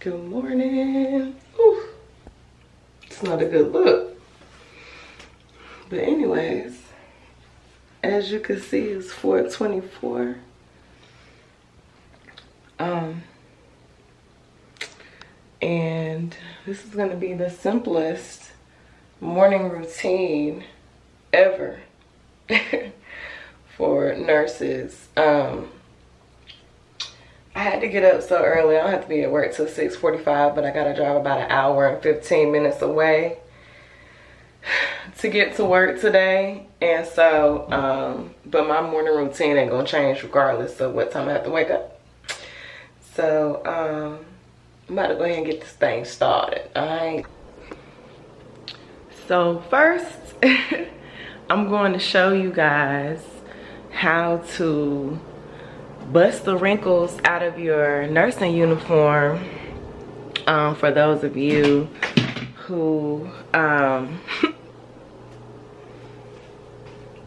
Good morning. Ooh, it's not a good look. But anyways, as you can see, it's 4:24. And this is gonna be the simplest morning routine ever for nurses. I had to get up so early. I don't have to be at work till 6:45, but I gotta drive about an hour and 15 minutes away to get to work today. And so, but my morning routine ain't gonna change regardless of what time I have to wake up. So, I'm about to go ahead and get this thing started, all right? So first, I'm going to show you guys how to bust the wrinkles out of your nursing uniform. For those of you who,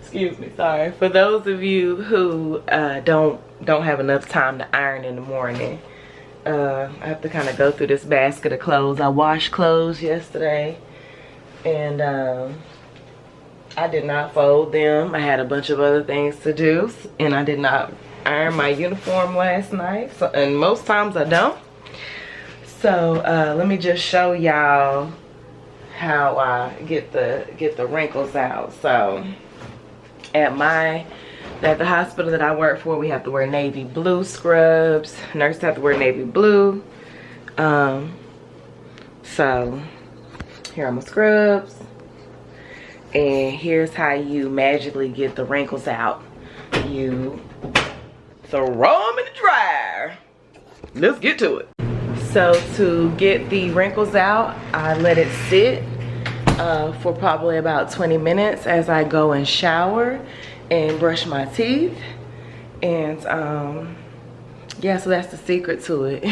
excuse me, sorry. For those of you who don't have enough time to iron in the morning, I have to kind of go through this basket of clothes. I washed clothes yesterday, and I did not fold them. I had a bunch of other things to do, and I did not iron my uniform last night. So, and most times I don't. So let me just show y'all how I get the wrinkles out. So at the hospital that I work for, we have to wear navy blue scrubs. Nurses have to wear navy blue. So here are my scrubs. And here's how you magically get the wrinkles out. You throw them in the dryer. Let's get to it. So to get the wrinkles out, I let it sit for probably about 20 minutes as I go and shower and brush my teeth. And yeah, so that's the secret to it.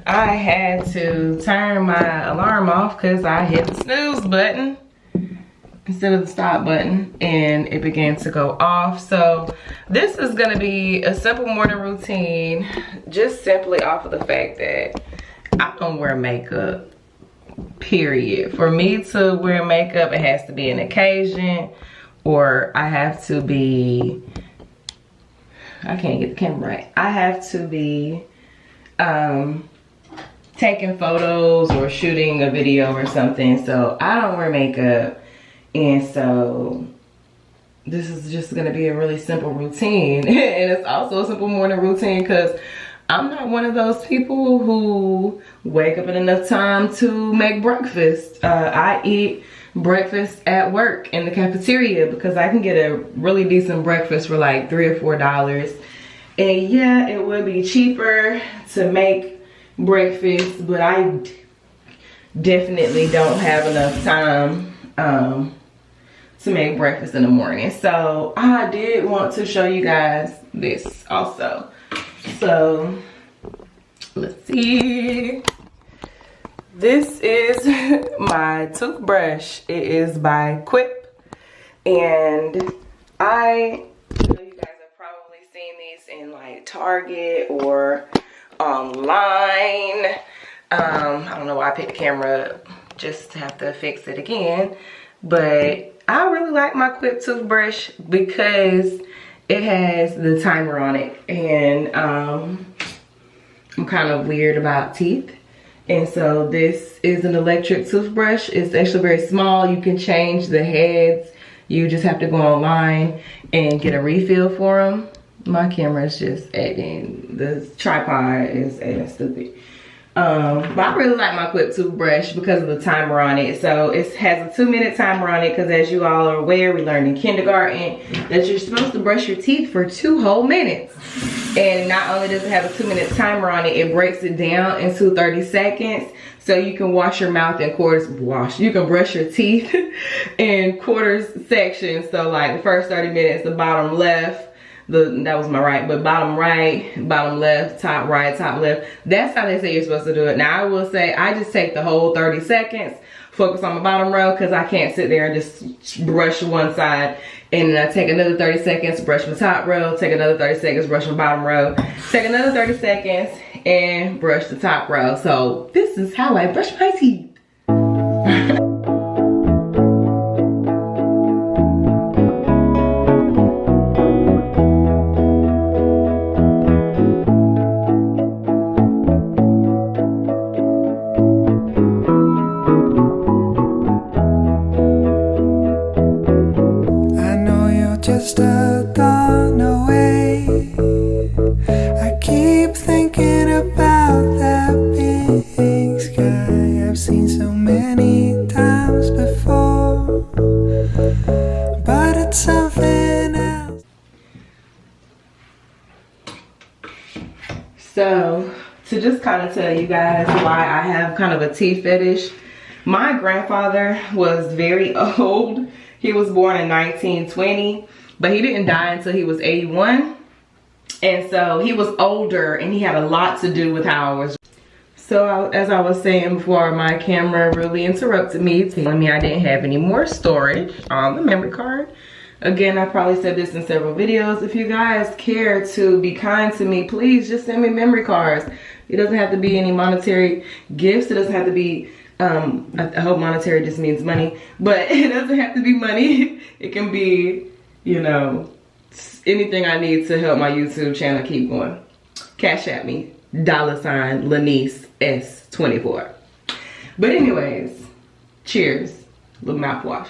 I had to turn my alarm off because I hit the snooze button instead of the stop button, and it began to go off. So this is going to be a simple morning routine, just simply off of the fact that I don't wear makeup, period. For me to wear makeup, it has to be an occasion, or I have to be, I can't get the camera right. I have to be taking photos or shooting a video or something. So I don't wear makeup, and so this is just gonna be a really simple routine. And it's also a simple morning routine because I'm not one of those people who wake up at enough time to make breakfast. I eat breakfast at work in the cafeteria because I can get a really decent breakfast for like $3 or $4. And yeah, it would be cheaper to make breakfast, but I definitely don't have enough time to make breakfast in the morning. So I did want to show you guys this also. So let's see. This is my toothbrush. It is by Quip, and you guys have probably seen these in like Target or online. I don't know why I picked the camera up just to have to fix it again, but I really like my Quip toothbrush because it has the timer on it, and I'm kind of weird about teeth, and so this is an electric toothbrush. It's actually very small. You can change the heads You just have to go online and get a refill for them. My camera is just acting, the tripod is acting stupid. But I really like my Quip toothbrush because of the timer on it. So it has a 2-minute timer on it because, as you all are aware, we learned in kindergarten that you're supposed to brush your teeth for 2 whole minutes. And not only does it have a 2-minute timer on it, it breaks it down into 30 seconds. So you can wash your mouth in quarters, you can brush your teeth in quarters sections. So like the first 30 minutes, the bottom left, that was my right, but bottom right, bottom left, top right, top left. That's how they say you're supposed to do it. Now I will say I just take the whole 30 seconds, focus on my bottom row, because I can't sit there and just brush one side. And then I take another 30 seconds, brush my top row, take another 30 seconds, brush my bottom row, take another 30 seconds, and brush the top row. So this is how I brush my teeth. Just a thought away. I keep thinking about that big sky I've seen so many times before, but it's something else. So to just kind of tell you guys why I have kind of a teeth fetish, my grandfather was very old. He was born in 1920, but he didn't die until he was 81. And so he was older and he had a lot to do with how I was. So as I was saying before, my camera really interrupted me, telling me I didn't have any more storage on the memory card. Again, I probably said this in several videos. If you guys care to be kind to me, please just send me memory cards. It doesn't have to be any monetary gifts. It doesn't have to be, I hope monetary just means money, but it doesn't have to be money. It can be, you know, anything I need to help my YouTube channel keep going. Cash at me, $ Lanice S24. But anyways, cheers, little mouthwash.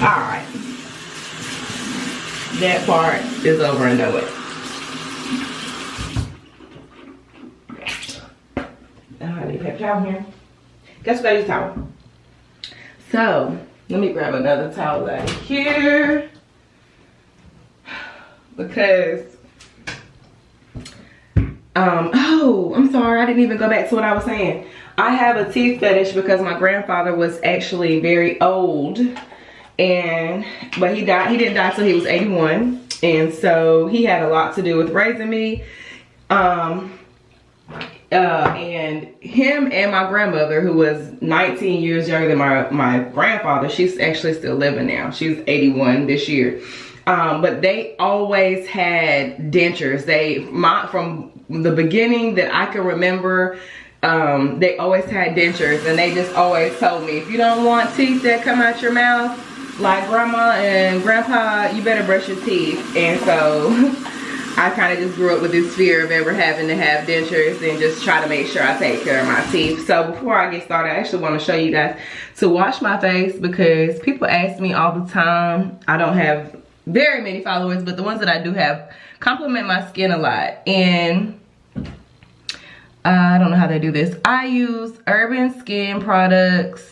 Alright, that part is over and done with. I need a paper towel here. Guess what I use towel? So let me grab another towel out of here, because oh, I'm sorry, I didn't even go back to what I was saying. I have a teeth fetish because my grandfather was actually very old, but he didn't die till he was 81, and so he had a lot to do with raising me. And him and my grandmother, who was 19 years younger than my grandfather, she's actually still living now. She's 81 this year. But they always had dentures. From the beginning that I can remember, they always had dentures, and they just always told me, if you don't want teeth that come out your mouth like grandma and grandpa, you better brush your teeth. And so I kind of just grew up with this fear of ever having to have dentures, and just try to make sure I take care of my teeth. So before I get started, I actually want to show you guys to wash my face, because people ask me all the time. I don't have very many followers, but the ones that I do have compliment my skin a lot. And I don't know how they do this. I use Urban Skin products.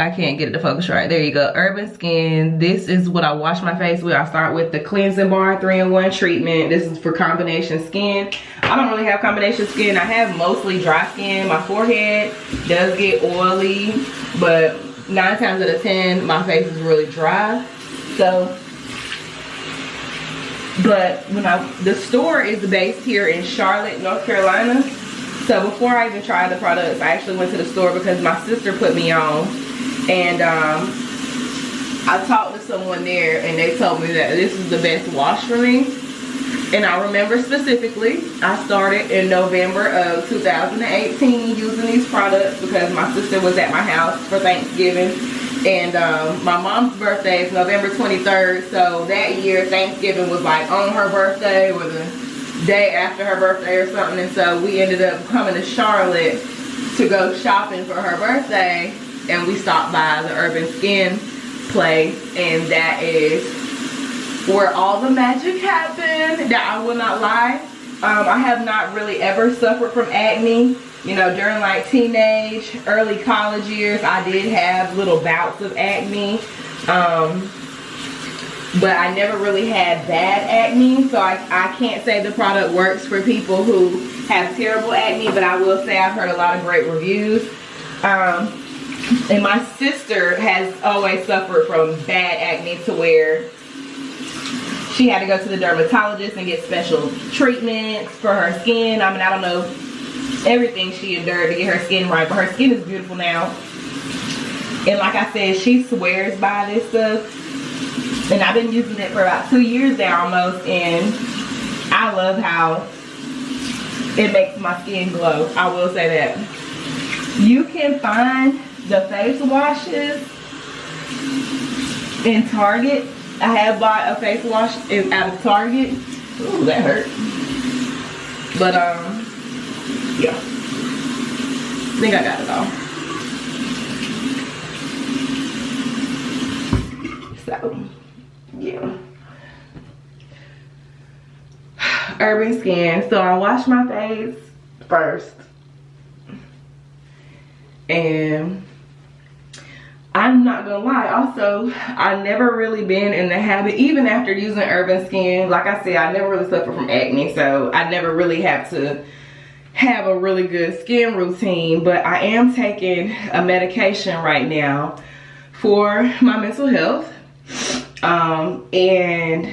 I can't get it to focus right. There you go, Urban Skin. This is what I wash my face with. I start with the cleansing bar 3-in-1 treatment. This is for combination skin. I don't really have combination skin. I have mostly dry skin. My forehead does get oily, but 9 times out of 10, my face is really dry. So, but the store is based here in Charlotte, North Carolina. So before I even tried the products, I actually went to the store because my sister put me on. And I talked to someone there and they told me that this is the best wash for me. And I remember specifically, I started in November of 2018 using these products because my sister was at my house for Thanksgiving. And my mom's birthday is November 23rd. So that year, Thanksgiving was like on her birthday or the day after her birthday or something. And so we ended up coming to Charlotte to go shopping for her birthday. And we stopped by the Urban Skin place. And that is where all the magic happened. That I will not lie, I have not really ever suffered from acne. You know, during like teenage, early college years, I did have little bouts of acne, but I never really had bad acne. So I can't say the product works for people who have terrible acne, but I will say I've heard a lot of great reviews. And my sister has always suffered from bad acne to where she had to go to the dermatologist and get special treatments for her skin. I mean, I don't know everything she endured to get her skin right, but her skin is beautiful now. And like I said, she swears by this stuff. And I've been using it for about 2 years now almost, and I love how it makes my skin glow. I will say that. You can find the face washes in Target. I have bought a face wash out of Target. Ooh, that hurt. But yeah. I think I got it all. So, yeah. Urban Skin. So I wash my face first. And I'm not gonna lie, also, I've never really been in the habit, even after using Urban Skin, like I said, I never really suffered from acne, so I never really have to have a really good skin routine, but I am taking a medication right now for my mental health. And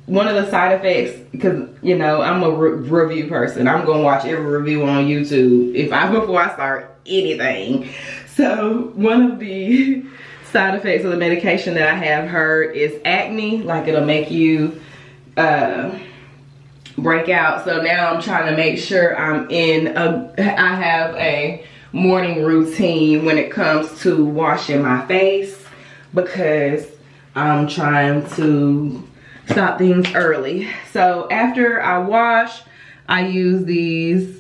one of the side effects, because you know I'm a review person, I'm gonna watch every review on YouTube before I start anything. So one of the side effects of the medication that I have heard is acne, like it'll make you break out. So now I'm trying to make sure I have a morning routine when it comes to washing my face, because I'm trying to stop things early. So after I wash, I use these.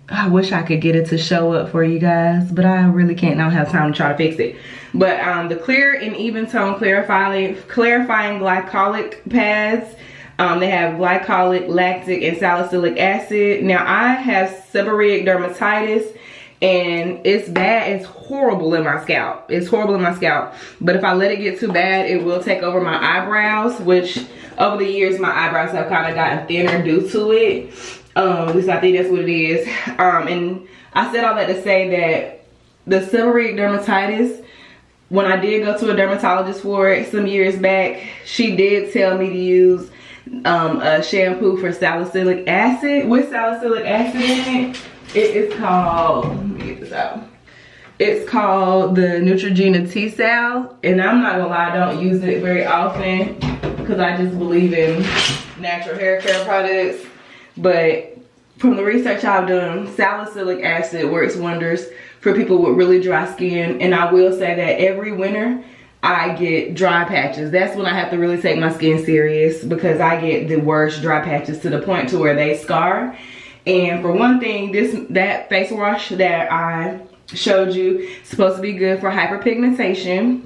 I wish I could get it to show up for you guys, but I really can't. I don't have time to try to fix it. But the Clear and Even Tone clarifying glycolic pads. They have glycolic, lactic, and salicylic acid. Now I have seborrheic dermatitis, and it's bad. It's horrible in my scalp. It's horrible in my scalp. But if I let it get too bad, it will take over my eyebrows, which over the years my eyebrows have kind of gotten thinner due to it. At least I think that's what it is. And I said all that to say that the seborrheic dermatitis, when I did go to a dermatologist for it some years back, she did tell me to use a shampoo for salicylic acid, with salicylic acid in it. It is called, let me get this out. It's called the Neutrogena T-Sal, and I'm not gonna lie, I don't use it very often because I just believe in natural hair care products. But from the research I've done, salicylic acid works wonders for people with really dry skin. And I will say that every winter I get dry patches. That's when I have to really take my skin serious, because I get the worst dry patches to the point to where they scar. And for one thing, that face wash that I showed you is supposed to be good for hyperpigmentation,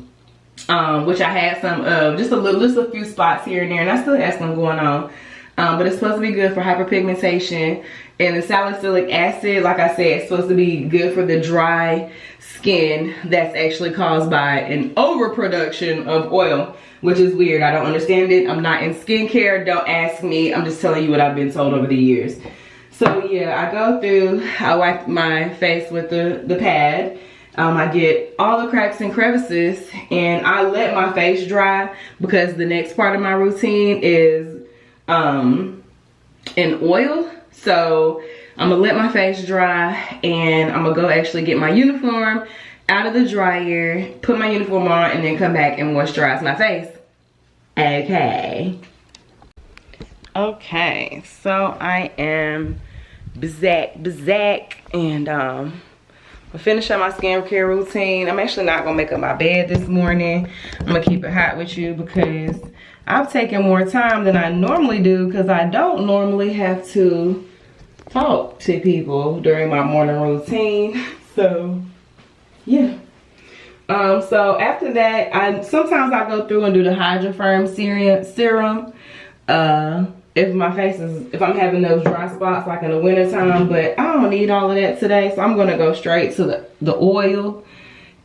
which I had some of, just a few spots here and there, and I still have some going on. But it's supposed to be good for hyperpigmentation. And the salicylic acid, like I said, it's supposed to be good for the dry skin that's actually caused by an overproduction of oil, which is weird. I don't understand it. I'm not in skincare. Don't ask me. I'm just telling you what I've been told over the years. So yeah, I wipe my face with the pad. I get all the cracks and crevices, and I let my face dry, because the next part of my routine is in oil. So I'm gonna let my face dry, and I'm gonna go actually get my uniform out of the dryer, put my uniform on, and then come back and moisturize my face. Okay. Okay, so I am back, and I finished up my skincare routine. I'm actually not gonna make up my bed this morning. I'm gonna keep it hot with you because I've taken more time than I normally do because I don't normally have to talk to people during my morning routine. So yeah. So after that, sometimes I go through and do the Hydra Firm serum. If I'm having those dry spots like in the winter time, but I don't need all of that today, so I'm gonna go straight to the oil.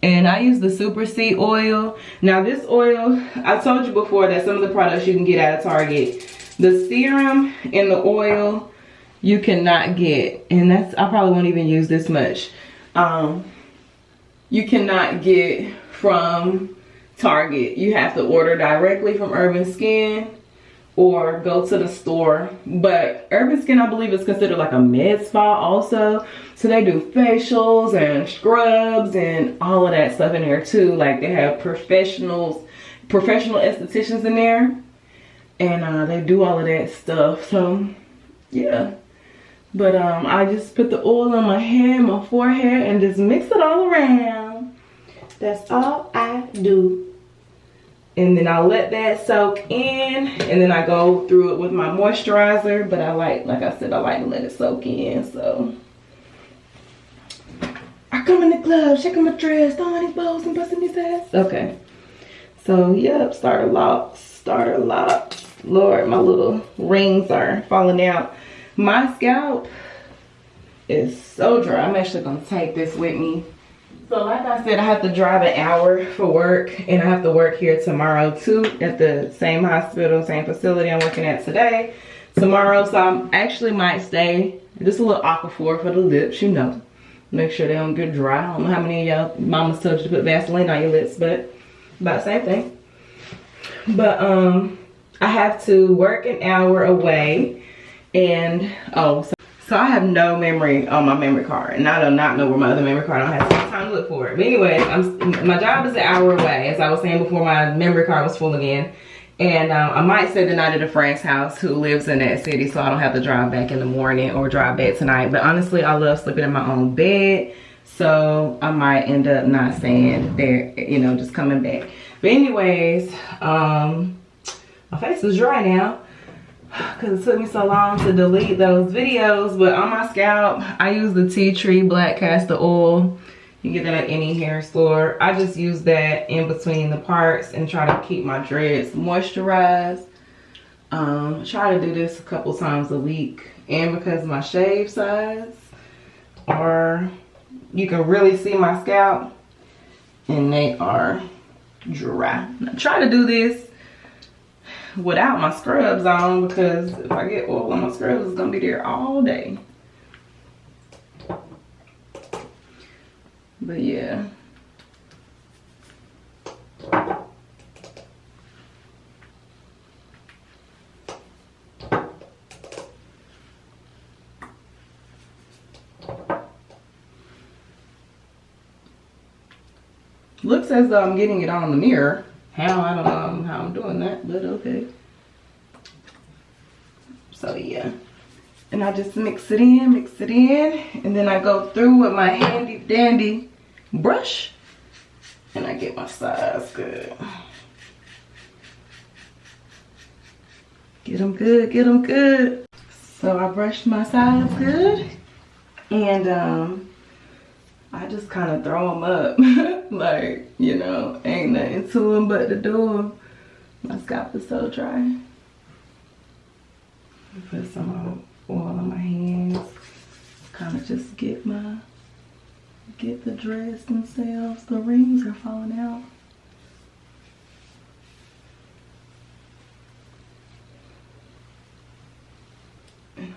And I use the Super C oil. Now this oil, I told you before that some of the products you can get out of Target, the serum and the oil you cannot get, and I probably won't even use this much. You cannot get from Target. You have to order directly from Urban Skin or go to the store. But Urban Skin, I believe, is considered like a med spa also. So they do facials and scrubs and all of that stuff in there too. Like they have professional estheticians in there. And they do all of that stuff. So yeah. But I just put the oil on my head, my forehead, and just mix it all around. That's all I do. And then I'll let that soak in, and then I go through it with my moisturizer. But like I said, I like to let it soak in. So I come in the club, shaking my dress, throwing these bows and busting these ass. Okay. So yep, starter locks. Lord, my little rings are falling out. My scalp is so dry. I'm actually gonna take this with me. So like I said, I have to drive an hour for work, and I have to work here tomorrow too at the same hospital, same facility I'm working at today. Tomorrow, so I actually might stay just a little Aquaphor for the lips, you know. Make sure they don't get dry. I don't know how many of y'all mamas told you to put Vaseline on your lips, but about the same thing. But I have to work an hour away. And so I have no memory on my memory card, and I do not know where my other memory card. I don't have time to look for it. But anyway, my job is an hour away. As I was saying before, my memory card was full again. And I might stay the night at a friend's house who lives in that city, so I don't have to drive back in the morning or drive back tonight. But honestly, I love sleeping in my own bed, so I might end up not staying there, you know, just coming back. But anyways, my face is dry now, because it took me so long to delete those videos. But on my scalp, I use the Tea Tree Black Castor Oil. You can get that at any hair store. I just use that in between the parts and try to keep my dreads moisturized. Try to do this a couple times a week. And because my shave size, you can really see my scalp, and they are dry. Now, try to do this without my scrubs on, because if I get oil on my scrubs, it's gonna be there all day. But yeah. Looks as though I'm getting it on the mirror. How? I don't know how I'm doing that, but okay. So yeah. And I just mix it in, and then I go through with my handy dandy brush, and I get my size good. Get them good, get them good. So I brushed my sides good, and I just kind of throw them up. Like, you know, ain't nothing to them but to do them. My scalp is so dry. Put some oil on my hands. Kind of just get the dreads themselves. The rings are falling out. And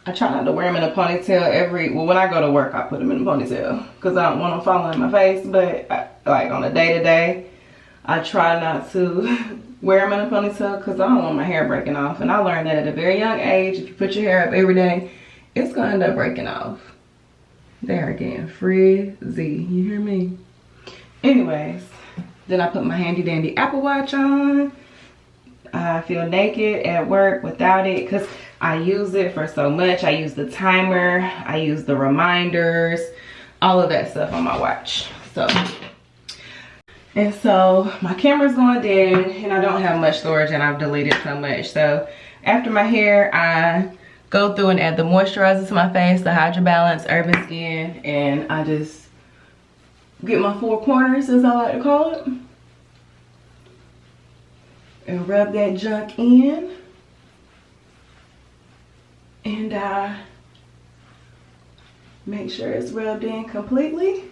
I try not to wear them in a ponytail well, when I go to work, I put them in a ponytail because I don't want them falling in my face. But like on a day-to-day, I try not to wear them in a ponytail because I don't want my hair breaking off. And I learned that at a very young age, if you put your hair up every day, it's going to end up breaking off. They are getting frizzy, you hear me? Anyways, then I put my handy dandy Apple Watch on. I feel naked at work without it because I use it for so much. I use the timer, I use the reminders, all of that stuff on my watch. So my camera's going dead and I don't have much storage and I've deleted so much. So after my hair, I go through and add the moisturizer to my face, the Hydra Balance Urban Skin, and I just get my four corners, as I like to call it, and rub that junk in. And I make sure it's rubbed in completely.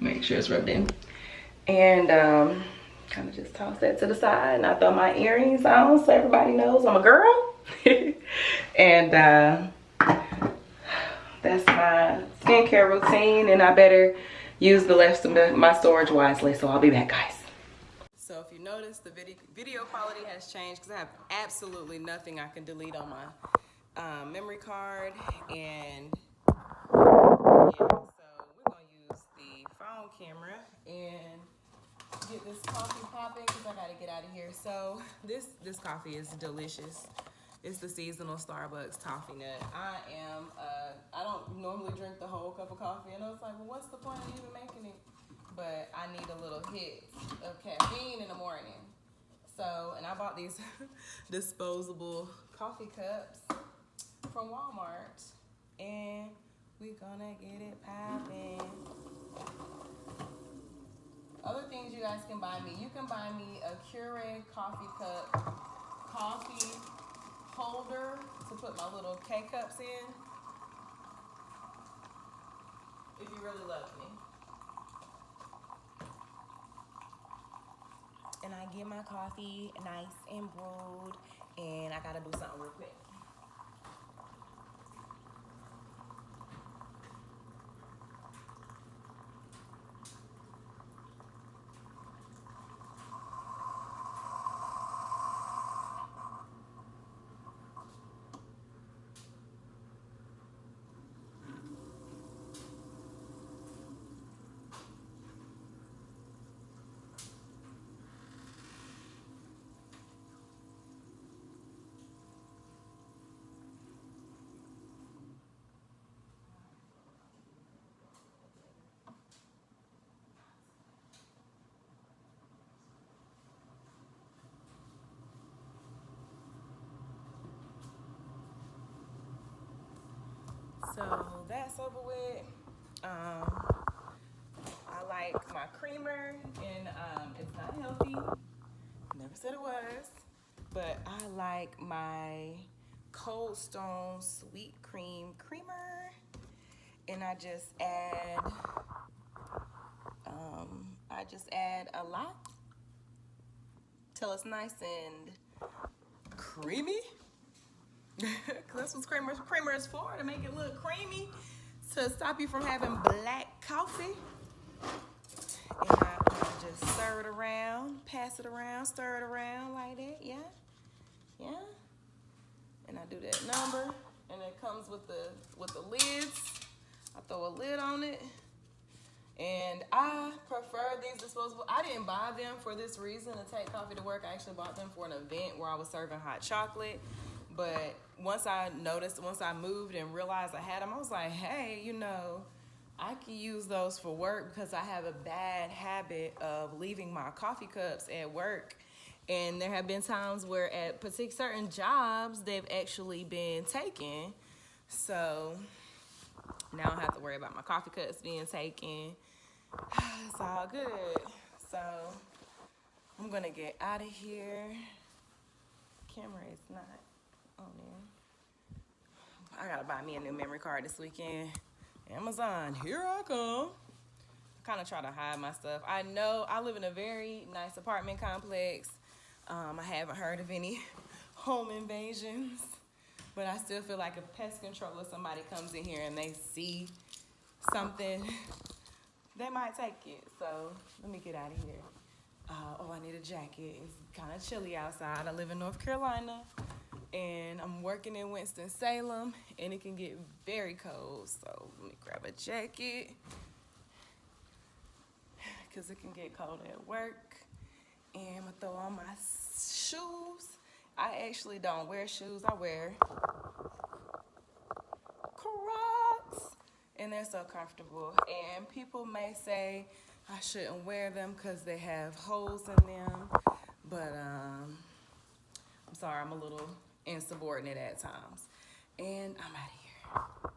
Make sure it's rubbed in. And kind of just toss that to the side, and I throw my earrings on so everybody knows I'm a girl. And that's my skincare routine, and I better use the rest of my storage wisely. So I'll be back, guys. So if you notice, the video quality has changed because I have absolutely nothing I can delete on my memory card. And yeah, so we're gonna use the phone camera and get this coffee popping because I gotta get out of here. So this coffee is delicious. It's the seasonal Starbucks toffee nut. I don't normally drink the whole cup of coffee, and I was like, well, what's the point of even making it? But I need a little hit of caffeine in the morning. So, and I bought these disposable coffee cups from Walmart, and we're gonna get it popping. Other things you guys can buy me. You can buy me a Keurig coffee cup coffee holder to put my little K-cups in. If you really love me. And I get my coffee nice and brewed, and I gotta do something real quick. So that's over with. I like my creamer, and it's not healthy. Never said it was. But I like my Cold Stone Sweet Cream Creamer. And I just add a lot till it's nice and creamy. That's what creamer is for, to make it look creamy, to stop you from having black coffee. And I just stir it around, pass it around, stir it around like that, yeah. And I do that number, and it comes with the lids. I throw a lid on it. And I prefer these disposable. I didn't buy them for this reason, to take coffee to work. I actually bought them for an event where I was serving hot chocolate. But once I moved and realized I had them, I was like, hey, I can use those for work because I have a bad habit of leaving my coffee cups at work. And there have been times where at certain jobs, they've actually been taken. So now I don't have to worry about my coffee cups being taken. It's all good. So I'm going to get out of here. Camera is not on there. I gotta buy me a new memory card this weekend. Amazon, here I come. I kind of try to hide my stuff. I know I live in a very nice apartment complex. I haven't heard of any home invasions, but I still feel like if pest control, somebody comes in here and they see something, they might take it. So let me get out of here. Oh, I need a jacket. It's kind of chilly outside. I live in North Carolina, and I'm working in Winston-Salem, and it can get very cold. So let me grab a jacket, because it can get cold at work. And I'm gonna throw on my shoes. I actually don't wear shoes. I wear Crocs, and they're so comfortable. And people may say I shouldn't wear them because they have holes in them, but I'm sorry, I'm a little insubordinate at times. And I'm out of here.